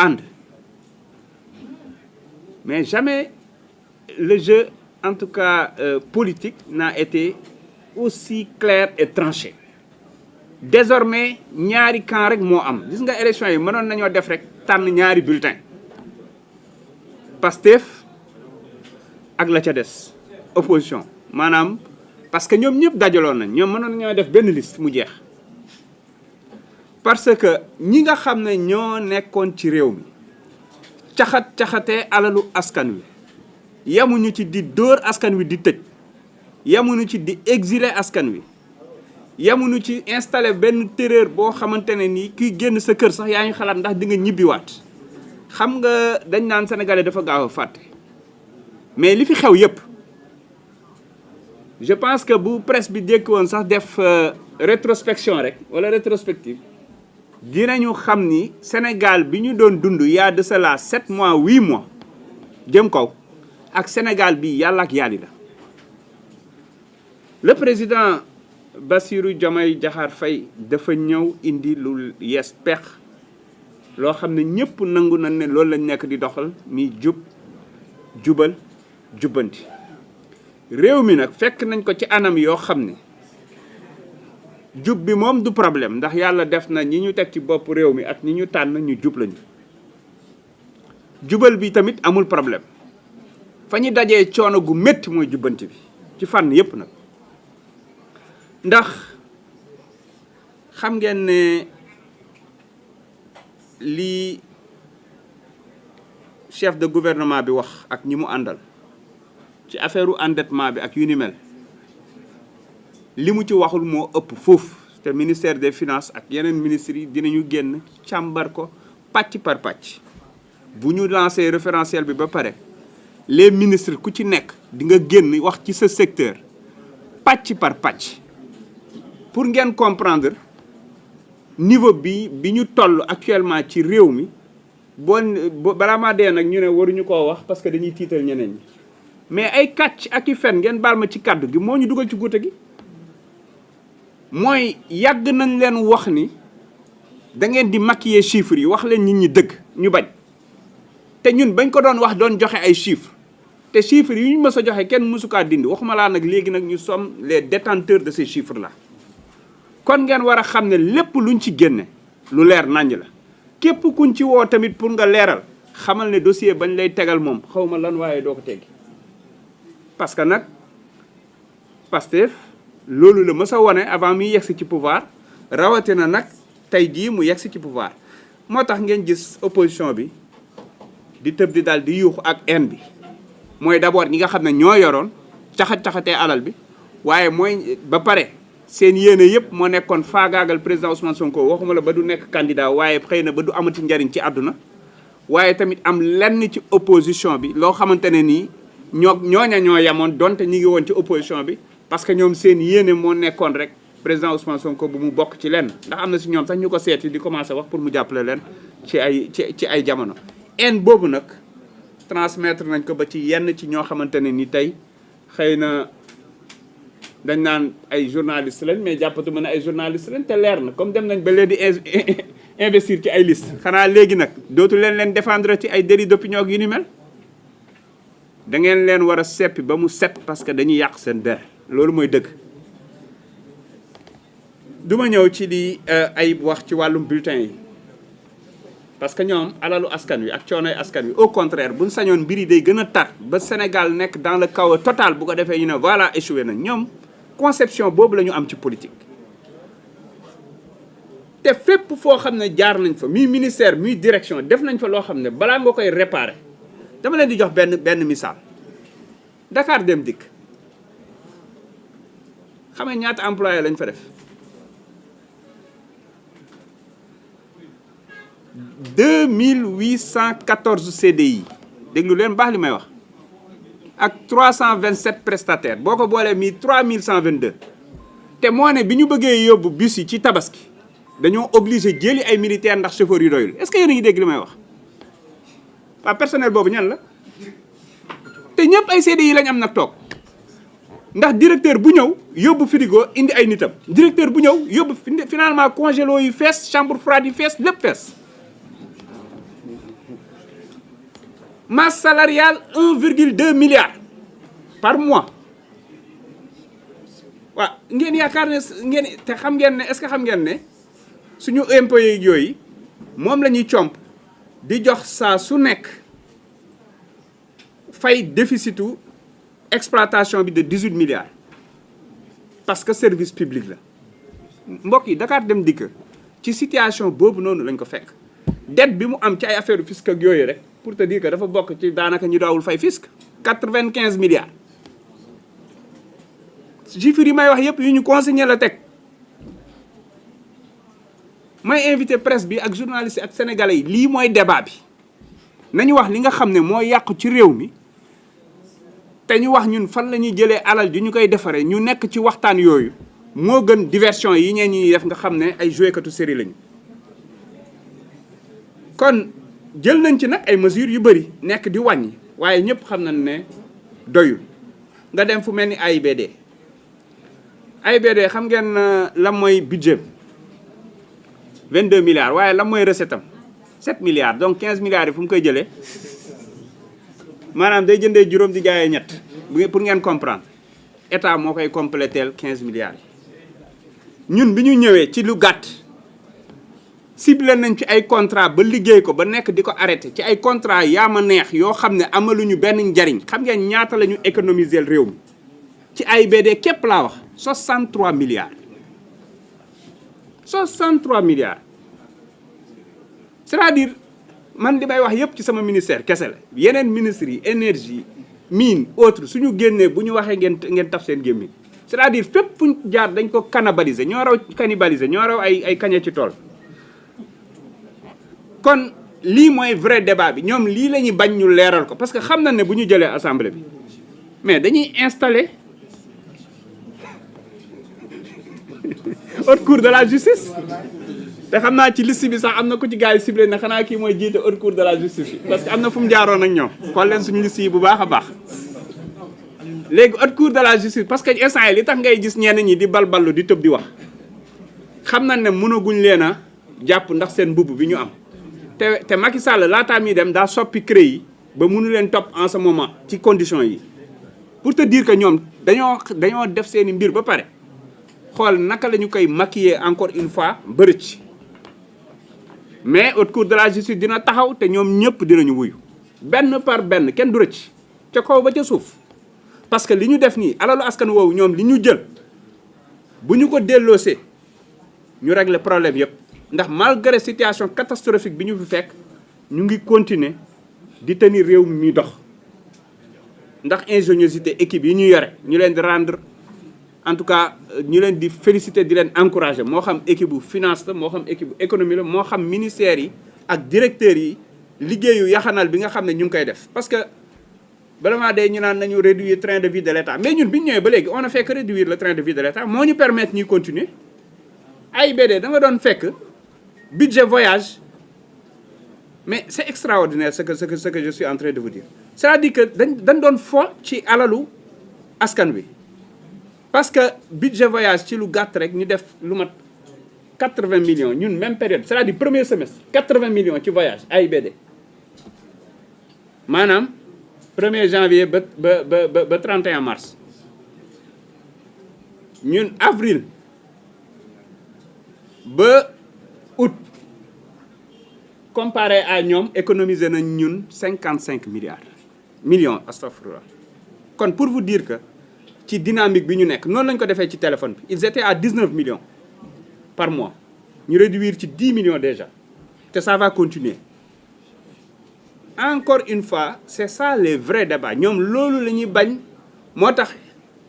ànd mais jamais le jeu en tout cas politique n'a été aussi clair et tranché. Désormais ñaari camp rek moo am gis nga élection yi mënoon nañoo def rek tànn ñaari bulletin Pastef ak la ca des opposition maanaam parce que ñoom ñëpp dajaloon nañ ñoom mënoon nañoo def benn liste mu jeex parce que ñi nga xam ne ñoo nekkoon ci réew mi caxatee alalu askan wi yamuñu ci di dóor askan wi di tëj yamuñu ci di exiler askan wi yamuñu ci installé benn terreur boo xamante ne nii kuy génn sa kër sax yaa ngi xalaat ndax di nga ñibbiwaat xam nga dañ naan sénégalais dafa gaaw a fàtte mais li fi xew yépp je pense que bu presse bi jékki woon sax def rétrospection rek wala rétrospective dinañu xam ni Sénégal bi ñu doon dund y a de cela 7 mois 8 mois jëm kaw ak Sénégal bi yàlla ak yàlli la le président Bassirou Diomaye Diakhar Faye dafa ñëw indi lu yees pex loo xam ne ñëpp nangu nañ ne loolu lañ nekk di doxal mi jubal jubbanti réew mi nag fekk nañ ko ci anam yoo xam ne jub bi moom du problème ndax yàlla def na ñi ñu teg ci bopp réew mi ak ñi ñu tànn ñu jub lañu jubal bi tamit amul problème fa ñu dajee coono gu métti mooy jubbanti bi ci fànn yépp nag ndax xam ngeen ne lii chef de gouvernement bi wax ak ñi mu àndal ci affaire u endettement bi ak yu ni mel li mu ci waxul moo ëpp foofu te ministère des finances ak yeneen ministres yi dinañu génn càmbar ko pàcc par pàcc bu ñu lancé référentiel bi ba pare les ministres ku ci nekk di nga génn wax ci sa secteur pàcc par pàcc pour ngeen comprendre niveau bi ñu toll actuellement ci réew mi balaa maa dee nag ñu ne waruñu koo wax parce que dañuy tiital ñeneen ñi mais ay kàcc ak i fen ngeen baal ma ci kàddu gi moo ñu dugal ci guute gi mooy yàgg nañ leen wax ni da ngeen di maquiller chiffres yi wax leen nit ñi dëgg ñu bañ te ñun bañ ko doon wax doon joxe ay chiffres te chiffres yi ñu mës a joxe kenn mësu kaa dindi waxuma laa nag léegi nag ñu sommes les détenteurs de ces chiffres là kon ngeen war a xam ne lépp luñ ci génne lu leer naññ la képp kuñ ci woo tamit pour nga leeral xamal ne dossier bañ lay tegal moom xaw ma lan waaye doo ko teggi parce que nag Pastef loolu la mës a wone avant muy yegsi ci pouvoir rawatina nag tey jii mu yegsi ci pouvoir moo tax ngeen gis opposition bi di tëb di daal di yuuxu ak haine bi mooy d'abord ñi nga xam ne ñoo yoroon caxatee alal bi waaye mooy ba pare seen yéene yëpp moo nekkoon faagaagal président Ousmane Sonko waxuma la ba du nekk candidat waaye xëy na ba du amati njariñ ci àdduna waaye tamit am lenn ci opposition bi loo xamante ne nii ñooña ñoo yamoon donte ñi ngi woon ci opposition bi parce que ñoom seen yéene moo nekkoon rek président Ousmane Sonko bu mu bokk ci lenn ndax am na si ñoom sax ñu ko seeti di commencé wax pour mu jàppale leen ci ay jamono. haine boobu nag transmettre nañ ko ba ci yenn ci ñoo xamante ne ni tey xëy na dañ naan ay journaliste lañ mais jàppatu ma ne ay journaliste lañ te leer na comme dem nañ ba leen di investir ci ay liste xanaa léegi nag dootu leen défendre ci ay délit d'opinion ak yu ni mel da ngeen leen war a seppi ba mu set parce que dañuy yàq seen der loolu mooy dëgg. du ma ñëw ci di ay wax ci wàllum bulletin yi parce que ñoom alalu askan wi ak coonoy askan wi au contraire buñ sañoon mbir yi day gën a tar ba Sénégal nekk dans le chaos total bu ko defee ñu ne voilà échoué na ñoom conception boobu la ñu am ci politique. te fépp foo xam ne jaar nañ fa muy ministère muy direction def nañ fa loo xam ne balaa nga koy réparer dama leen di jox benn misaal Dakar Dem Dikk xam nga ñaata employé lañ fa def 2814 CDI déglu leen baax li may wax ak 327 prestataires boo ko boolee mi 3122 te moo ne bi ñu bëggee yóbbu bus yi ci tabaski dañoo obligé jëli ay militaires ndax chauffeur yu doyul est-ce que yéen a ngi dégg li may wax waa personnel boobu ñan la te ñëpp ay CDI lañ am nag toog ndax directeur bu ñëw yóbbu frigo indi ay nitam directeur bu ñëw yóbbu finalement congélo yu fees chambre froide yu fees lépp fees masse salariale 1,2 milliard par mois. waaw ngeen yaakaar ne ngeen te xam ngeen ne est-ce que xam ngeen ne suñu impôts yooyu moom la ñuy comp di jox saa su nekk fay déficitu exploitation bi de 18 milliards parce que service public la. mbokk yi Dakar Dem Dikk ci situation boobu noonu lañ ko fekk dette bi mu am ci ay affaire fisc ak yooyu rek pour te dire que dafa bokk ci daanaka ñu daawul fay fisc 95 milliards. chiffres yi may wax yëpp yu ñu consigné la teg may invité presse bi ak journaliste ak sénégalais yi lii mooy débat bi nañu wax li nga xam ne moo yàqu ci réew mi te ñu wax ñun fan la ñuy jëlee alal ji ñu koy defaree ñu nekk ci waxtaan yooyu moo gën diversion yi ñeen ñi def nga xam ne ay jouekatu série lañu. kon jël nañ ci nag ay mesures yu bëri nekk di wàññi waaye ñëpp xam nañ ne doyul nga dem fu mel ni AIBD. AIBD xam ngeen lan mooy budget 22 milliards waaye lan mooy recette am 7 milliards donc 15 milliards yi fu mu koy jëlee maanaam day jëndee juróom di jaayee ñett pour ngeen comprendre état moo koy compléteel 15 milliards yi. ñun bi ñu ñëwee ci lu gàtt ciblé nañ ci ay contrat ba liggéey ko ba nekk di ko arrêté ci ay contrat yaa ma neex yoo xam ne amaluñu benn njariñ xam ngeen ñaata la ñu économiser réew mi ci AIBD képp laa wax. 63 milliards 63 milliards c'est-à-dire man li may wax yëpp ci sama ministère kese la yeneen ministres yi énergie mine autre suñu génnee bu ñu waxee ngeen taf seen gémmiñ c'est-à-dire fépp fuñ jaar dañ ko cannibaliser ñoo raw cannibaliser ñoo raw ay kañe ci tool. kon lii mooy vrai débat bi ñoom lii la ñuy bañ ñu leeral ko parce que xam na ne bu ñu jëlee assemblée bi mais dañuy installer haute cour de la justice te xam naa ci liste bi sax am na ku ci gars yi ciblé ne xanaa kii mooy jiite haute cour de la justice bi parce que am na fu mu jaaroon ak ñoom xool leen suñu liste yi bu baax a baax. léegi haute cour de la justice parce que instant yi li tax ngay gis ñenn ñi di balballu di tëb di wax xam nañ ne mënaguñ leen a jàpp ndax seen mbubb bi ñu am te Macky Sall laataa muy dem daa soppi CREI yi ba mënu leen topp en ce moment ci conditions yi pour te dire que ñoom dañoo def seeni mbir ba pare. xool naka la ñu koy maquiller encore une fois bërëc mais haute cour de la justice dina taxaw te ñoom ñëpp dinañu wuyu benn par benn kenn du rëcc ca kaw ba ca suuf parce que li ñu def nii alalu askan woowu ñoom li ñu jël bu ñu ko delloosee ñu régler problème yëpp ndax malgré situation catastrophique bi ñu fi fekk ñu ngi continuer di tenir réew mi dox ndax ingéniosité équipe yi ñu yore ñu leen di rendre en tout cas ñu leen di féliciter di leen encourager moo xam équipe bu finance la moo xam équipe bu économie la moo xam ministères yi ak directeurs yi liggéeyu yaxanal bi nga xam ne ñu ngi koy def. parce que vraiment day ñu naan nañu réduire train de vie de l'État mais ñun bi ñu ñëwee ba léegi on a fait que réduire le train de vie de l'État moo ñu permettre ñuy continuer. AIBD da nga doon fekk budget voyage mais c'est extraordinaire ce que je suis en train de vous dire c'est-à-dire que dañ doon fo ci alalu askan wi. parce que budget voyage ci lu gàtt rek ñu def lu mat 80 millions ñun même période c'est-à-dire premier semestre 80 millions ci voyage AIBD maanaam 1er janvier ba 31 mars ñun avril ba août comparé à ñoom économiser nañ ñun 55 millions astafurlah kon pour vous dire que ci dynamique bi ñu nekk noonu lañ ko defee ci téléphone bi ils étaient à 19 millions par mois ñu réduire ci 10 millions déjà te ça va continuer encore une fois c'est ça les vrais débats ñoom loolu la ñuy bañ moo tax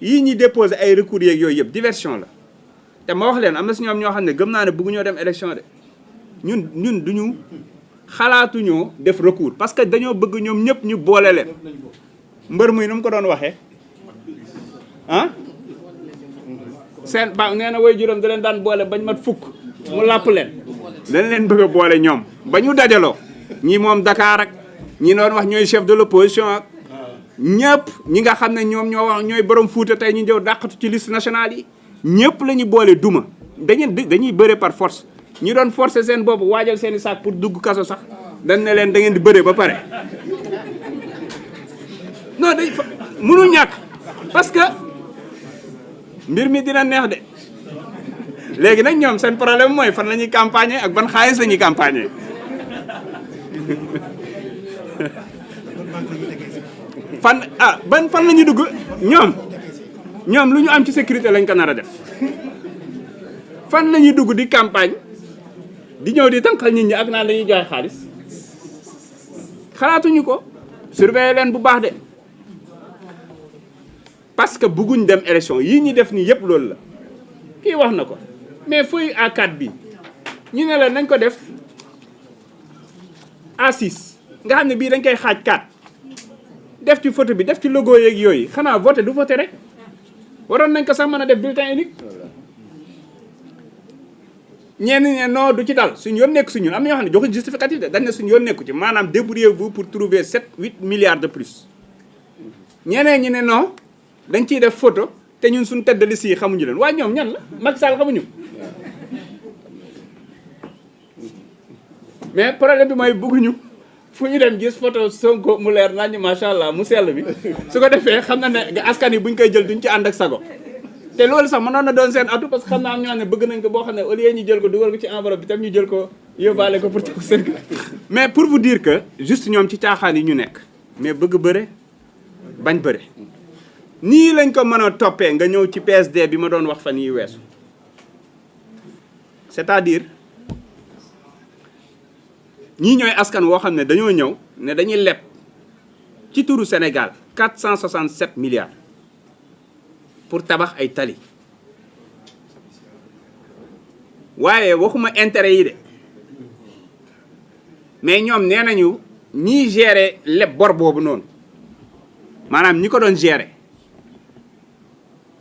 yii ñuy déposer ay recours yeeg yooyu yëpp diversion la te ma wax leen am na si ñoom ñoo xam ne gëm naa ne bëgguñoo dem élection de ñun duñu xalaatuñoo def recours parce que dañoo bëgg ñoom ñëpp ñu boole leen mbër muy nu mu ko doon waxee ah seen ba nee na way juróom da leen daan boole bañ mat fukk mu làpp leen dañ leen bëgg a boole ñoom ba ñu dajaloo ñi moom Dakar ak ñi doon wax ñooy chef de l'opposition ak ñëpp ñi nga xam ne ñoom ñoo wax ñooy borom Fuuta tey ñu ñëw dàqatu ci liste nationale yi ñëpp la ñu boole duma dañuy bëre par force ñi doon forcer seen bopp waajal seen i saak pour dugg kaso sax dañ ne leen da ngeen di bëre ba pare non day mënul ñàkk parce que mbir mi dina neex de léegi nag ñoom seen problème mooy fan la ñuy campagner ak ban xaalis la ñuy campagner fan la ñuy dugg ñoom lu ñu am ci sécurité lañ ko nar a def fan la ñuy dugg di campagne di ñëw di tànqal nit ñi ak naan dañuy joxe xaalis xalaatuñu ko surveiller leen bu baax de parce que bëgguñ dem élection yii ñi def nii yëpp loolu la kii wax na ko mais feuille A4 bi ñu ne la nañ ko def A6 nga xam ne bii dañ koy xaaj 4 def ci photo bi def ci logo yeeg yooyu xanaa voté du voté rek waroon nañ ko sax mën a def bulletin unique ñenn ne non du ci dal suñu yoon nekk suñu am na ñoo xam ne joxuñ justificatif de dañ ne suñu yoon nekku ci maanaam débrouillez-vous pour trouver 7-8 milliards de plus ñeneen ñi ne non dañ ciy def photo te ñun suñu tête de liste yi xamuñu leen waaye ñoom ñan la Macky Sall xamuñu mais problème bi mooy bëgguñu fu ñu dem gis photo Sonko mu leer nañu macha allah mu sell bi su ko defee xam na ne askan yi buñ koy jël duñ ci ànd ak sago te loolu sax mënoon na doon seen atu parce que xam naa am ñoo xam ne bëgg nañ ko boo xam ne au lieu ñu jël ko dugal ko ci enveloppe bi tam ñu jël ko yóbbaale ko pour teg ko seen kër mais pour vous dire que juste ñoom ci caaxaan yi ñu nekk mais bëgg bëre bañ bëre nii lañ ko mën a toppee nga ñëw ci PSD bi ma doon wax fan yi weesu c'est-à-dire ñii ñooy askan woo xam ne dañoo ñëw ne dañuy leb ci turu Sénégal 467 milliards pour tabax ay tali waaye waxuma intérêt yi de mais ñoom nee nañu ñiy gérer leb bor boobu noonu maanaam ñi ko doon gérer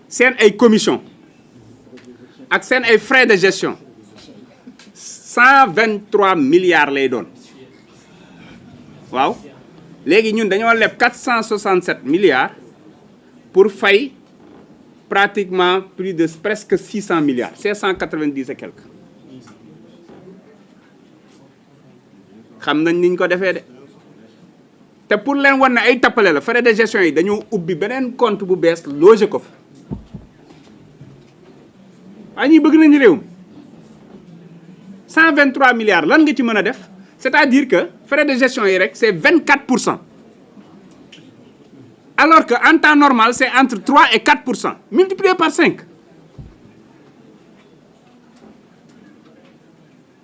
seen ay commission ak seen ay frais de gestion 123 milliards lay doon waaw léegi ñun dañoo leb 467 milliards pour fay pratiquement plus de presque 600 milliards 590 et quelques xam nañ niñ ko defee de te pour leen wan ne ay tappale la frais de gestion yi dañoo ubbi beneen compte bu bees loger ko fa waaye ñii bëgg nañu réew mi 123 milliards lan nga ci mën a def c'est-à-dire que frais de gestion yi rek c'est 24%. Alors qu'en temps normal, c'est entre 3 et 4%, multiplié par 5.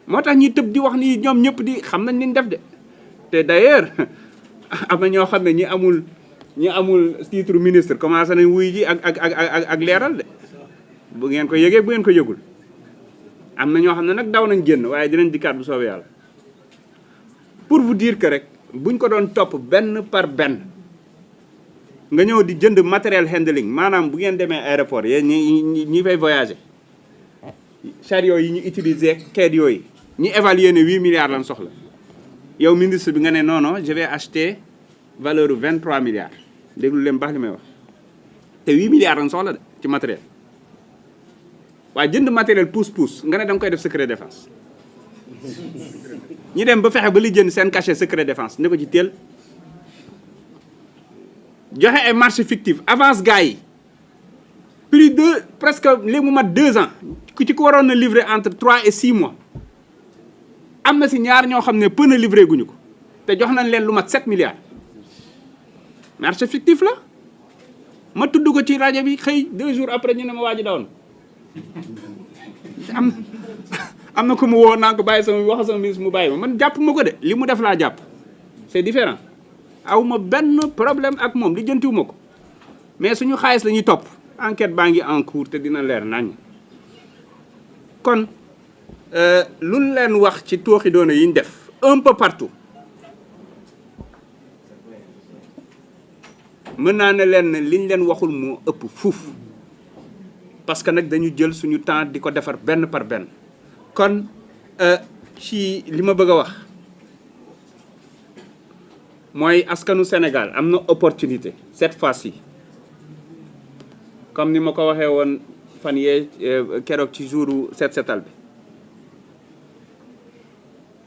moo tax ñi tëb di wax ni ñoom ñëpp di xam nañ liñ def de te d'ailleurs am na ñoo xam ne ñi amul titre ministre commencé nañ wuy ji ak leeral de bu ngeen ko yëgee bu ngeen ko yëgul am na ñoo xam ne nag daw nañ génn waaye dinañ dikkaat bu soobee yàlla pour vous dire que rek buñ ko doon topp benn par benn nga ñëw di jënd matériel handling maanaam bu ngeen demee aéroport yéen ñi fay voyager chariot yi ñu utiliser keet yooyu ñu évaluer ne 8 milliards lan soxla yow ministre bi nga ne non non je vais acheter valeur 23 milliards déglu leen baax li may wax te 8 milliards lan soxla de ci matériel waaye jënd matériel pousse nga ne da nga koy def secret défense ñi dem ba fexe ba li jënd seen cachet secret défense ne ko ci teel joxe ay marché fictif avance gars yi plus de presque léegi mu mat 2 ans ku ci ko waroon na livrer entre 3 et 6 mois am na si ñaar ñoo xam ne peu na livré guñu ko te jox nañ leen lu mat 7 milliards marché fictif la ma tudd ko ci rajo bi xëy 2 jours après ñu ne ma waa ji dawoon am na ko mu woo naa ko bàyyi sama wax sama ministre mu bàyyi ma man jàpp ma ko de li mu def laa jàpp c'est différent aw ma benn problème ak moom li jëntiwu ma ko mais suñu xaalis la ñuy topp enquête baa ngi en cours te dina leer nañ kon luñ leen wax ci tooxi doona yi ñu def un peu partout mën naa ne leen liñ leen waxul moo ëpp fuuf parce que nag dañu jël suñu temps di ko defar benn par benn kon ci li ma bëgg a wax mooy askanu Sénégal am na opportunité cette fois-ci comme ni ma ko waxee woon fan yee keroog ci jouru set setal bi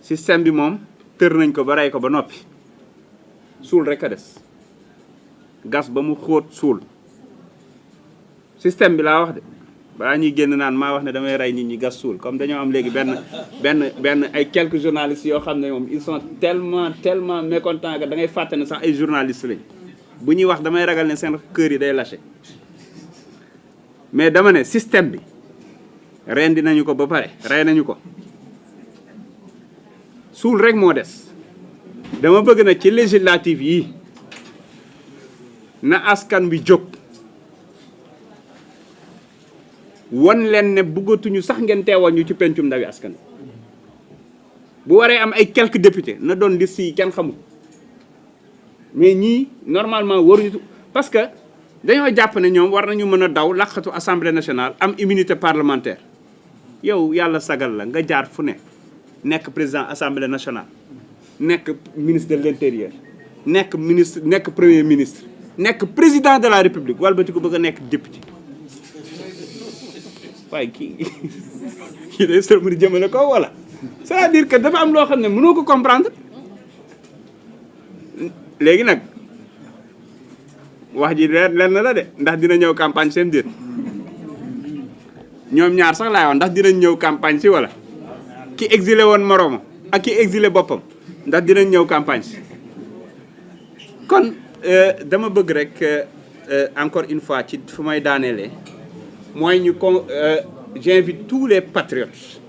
système bi moom tër nañ ko ba rey ko ba noppi suul rek a des gas ba mu xóot suul système bi laa wax de balaa ñuy génn naan maa wax ne damay rey nit ñi gas suul comme dañoo am léegi benn ay quelques journalistes yoo xam ne moom ils sont tellement mécontents que da ngay fàtte ne sax ay journalistes lañ bu ñuy wax damay ragal ne seen kër yi day lâché mais dama ne système bi rendi nañu ko ba pare rey nañu ko suul rek moo des dama bëgg na ci législative yi na askan bi jóg won leen ne bëggatuñu sax ngeen teewal ñu ci pencum ndawi askan bu waree am ay quelques députés na doon liste yi kenn xamul mais ñii normalement waruñu parce que dañoo jàpp ne ñoom war nañu mën a daw laqatu assemblée nationale am immunité parlementaire yow yàlla sagal la nga jaar fu ne nekk président assemblée nationale nekk ministre de l'intérieur nekk premier ministre nekk président de la république walbati ko bëgg a nekk député waaye kii day sërmu di jëmale ko wala c'est-à-dire que dafa am loo xam ne mënoo ko comprendre léegi nag wax ji lenn la de ndax dina ñëw campagne seen déet ñoom ñaar sax laay wax ndax dinañ ñëw campagne si wala ki exilé woon moroomam ak ki exilé boppam ndax dinañ ñëw campagne si kon dama bëgg rek encore une fois ci fu may daaneele mooy ñu j'invite tous les patriotes